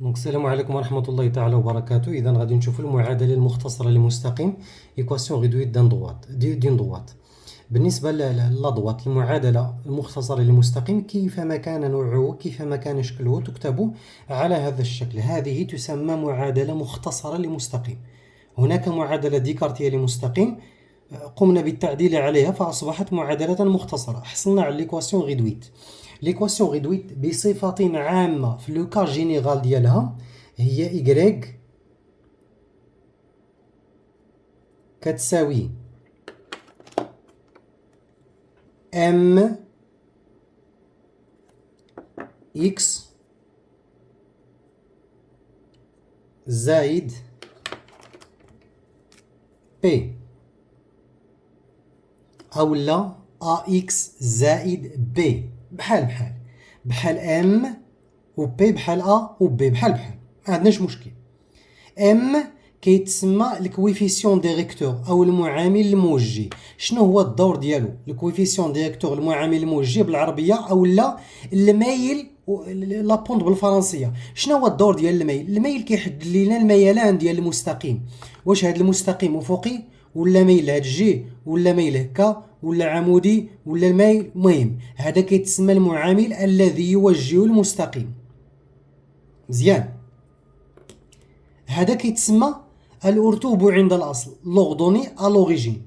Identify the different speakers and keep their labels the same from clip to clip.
Speaker 1: السلام عليكم ورحمة الله تعالى وبركاته. إذا غادي نشوفوا المعادلة المختصرة لمستقيم إيكواسيون غيدويت دين دوات. بالنسبة للأضواط، المعادلة المختصرة لمستقيم كيفما كان نوعه كيفما كان شكله تكتب على هذا الشكل. هذه تسمى معادلة مختصرة لمستقيم. هناك معادلة ديكارتية لمستقيم قمنا بالتعديل عليها فأصبحت معادلة مختصرة. حصلنا على ليكواسيون غيدويت. ليكواسيون غيدويت بصفة عامة في لو كا جينيرال ديالها هي إيكغيك كتساوي ام اكس زائد بي، أولا ا اكس زائد بي بحال ام و بي بحال ا و بي بحال ما عندناش مشكل. ام كيتسمى الكويفيسيون ديريكتور او المعامل الموجه. شنو هو الدور ديالو؟ الكويفيسيون ديريكتور المعامل الموجه بالعربيه او لا الميل لابوند بالفرنسيه. شنو هو الدور ديال الميل؟ الميل كيحدد لنا الميلان ديال المستقيم، واش هذا المستقيم افقي ولا ميل لهاد الجي ولا ميل هكا ولا عمودي ولا الميل. المهم هذا كيتسمى المعامل الذي يوجه المستقيم. مزيان، هذا كيتسمى الأرتوب عند الأصل، لوغدوني أ لوريجين.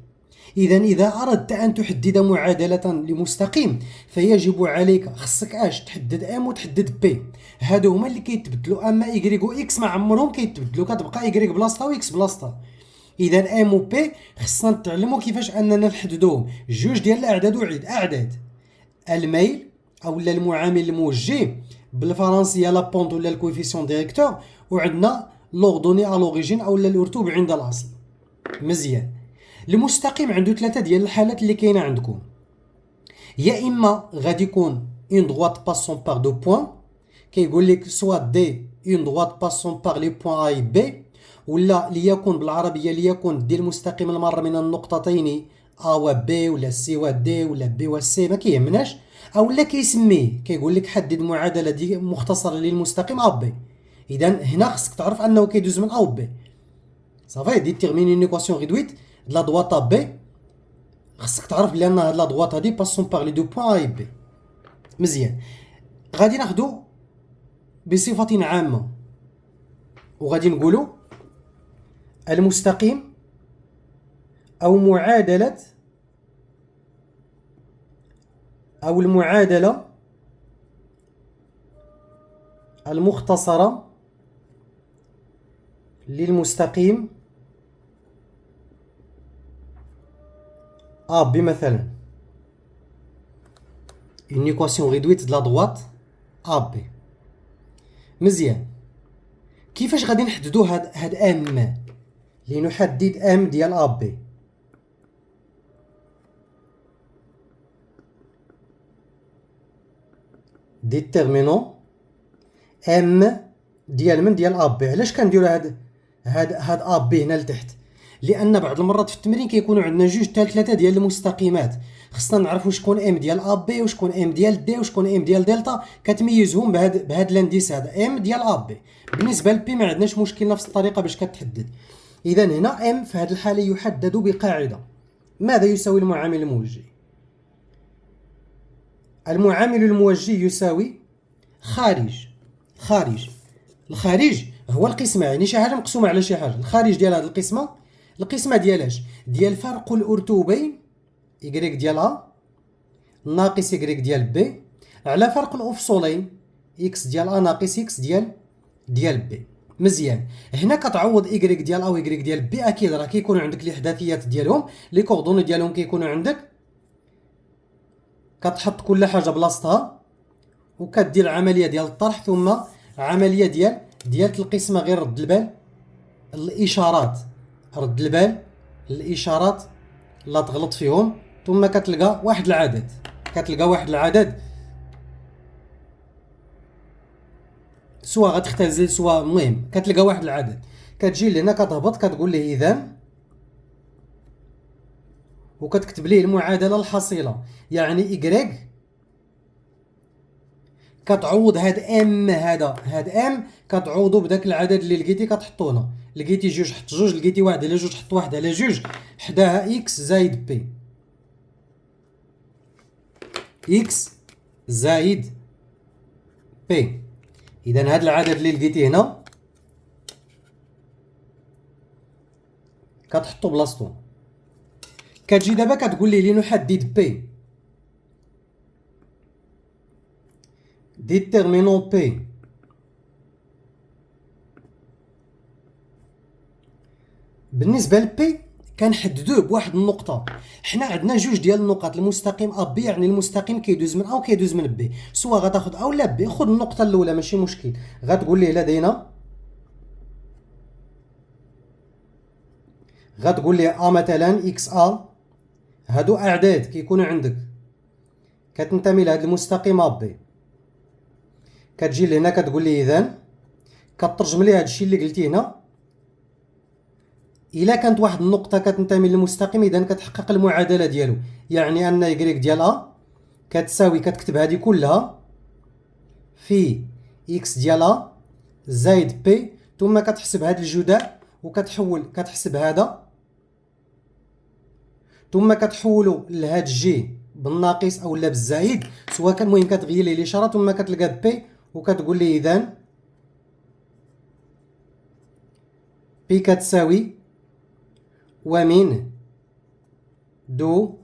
Speaker 1: إذا أردت أن تحدد معادلة لمستقيم فيجب عليك خصك تحدد ام وتحدد بي. هادو هما اللي كيتبدلوا، أما إيكغيك و إكس ما عمرهم كيتبدلوا، كتبقى إيكغيك بلاصتها و إكس بلاصتها. إذا ام و بي خصنا نتعلموا كيفاش أننا نحددوهم. جوج ديال الأعداد أعداد الميل أو المعامل الموجه بالفرنسية لابونت ولا الكويفيسيون ديريكتور، وعندنا لوغدوني ا لوريجين او الارتوب عند الاصل. مزيان، المستقيم عنده ثلاثه ديال الحالات اللي كاينه عندكم. يا اما غادي يكون اون دروات باسون بار دو بوين، كيقول لك سوا دي اون دروات باسون بار لي بوين اي بي، ولا ليكون بالعربيه ليكون ديال المستقيم المر من النقطتين ا و بي ولا سي و دي ولا بي و سي، ما كيهمناش. او لا كيسميه كيقول لك حدد معادله دي مختصره للمستقيم ا بي. اذا هنا خصك تعرف انه كيدوز من ا و بي. صافي دي تيرميني اون ايكواسيون ريدويت د لا droite ا بي. خصك تعرف بان هاد لا droite هادي باسون باغ لي دو بوين ا بي. مزيان، غادي ناخدو بصفة عامة وغادي نقولو المستقيم او معادلة او المعادلة المختصرة للمستقيم A B مثلا une équation réduite de la droite AB. مزيان، كيفاش غادي نحددو هاد ام لنحدد ام ديال AB؟ ديتيرمينون ام ديال من ديال AB. علاش كنديرو هاد AB هنا لتحت؟ لان بعض المرات في التمرين كيكونوا عندنا جوج حتى ثلاثه ديال المستقيمات، خصنا نعرفوا شكون ام ديال ا بي وشكون ام ديال دي وشكون ام ديال دلتا، كتميزهم بهاد الانديس هذا ام ديال ا بي. بالنسبه لبي ما عندناش مشكل، نفس الطريقه باش كتحدد. اذا هنا ام في هذه الحاله يحدد بقاعده. ماذا يساوي المعامل الموجه؟ المعامل الموجه يساوي خارج. الخارج هو القسمه، يعني شي حاجه مقسومه على شي حاجه. الخارج ديال هذه القسمه ديالاش؟ ديال فرق الارتوبين إيكغيك ديال ا ناقص إيكغيك ديال بي على فرق الأفصولين إكس ديال ا ناقص إكس ديال بي. مزيان، هنا كتعوض إيكغيك ديال ا و إيكغيك ديال بي. أكيد راه كيكونوا عندك الإحداثيات ديالهم، لي كوردوني ديالهم كيكونوا عندك. كتحط كل حاجة بلاصتها وكدير عملية ديال الطرح ثم عملية ديال القسمة. غير رد البال الإشارات، الإشارات لا تغلط فيهم. ثم كتلقى واحد العدد سواء غتختزل سواء، المهم كتلقى واحد العدد. كتجي لهنا كتهبط كتقول ليه اذا، وكتكتب ليه المعادله الحاصله، يعني إيكغيك كتعوض هاد ام، هاد ام كتعوضو بداك العدد اللي لقيتي كتحطو هنا. لقيتي جوج حط جوج، لقيتي واحد على جوج حط واحد على جوج، حداها اكس زايد بي. اكس زايد بي. اذا هاد العدد اللي لقيتي هنا كتحطو بلاصتو. كتجي دابا كتقول لي لنحدد بي، ديتيرمينون بي بالنسبه لبي كنحددوه بواحد النقطه. حنا عندنا جوج ديال النقط، المستقيم ا بي، يعني المستقيم كيدوز من ا وكيدوز من بي، سواء غتاخد ا ولا بي. خذ النقطه الاولى ماشي مشكل. غتقول لي لدينا، غتقول لي ا مثلا اكس ا، هادو اعداد كيكونوا عندك كتنتمي لهاد المستقيم ا بي. كتجي لهنا كتقول لي اذا كترجم لي هادشي اللي قلتي هنا. الا كانت واحد النقطه كتنتمي للمستقيم اذا كتحقق المعادله ديالو، يعني ان يكريك ديال ا كتساوي، كتكتب هذه كلها في اكس ديال ا زايد بي، ثم كتحسب هاد الجداء وكتحول كتحسب هذا، ثم كتحولو لهاد جي بالناقص او لا بالزايد، سواء كان المهم كتغير ليه الاشاره، ثم كتلقى بي وكتقول لي اذا بي كتساوي ومن دو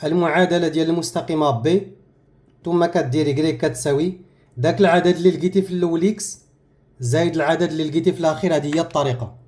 Speaker 1: المعادله ديال المستقيم بي، ثم كدير يكريك كتساوي داك العدد اللي لقيتي في الاول اكس زايد العدد اللي لقيتي في الاخير. هذه هي الطريقه.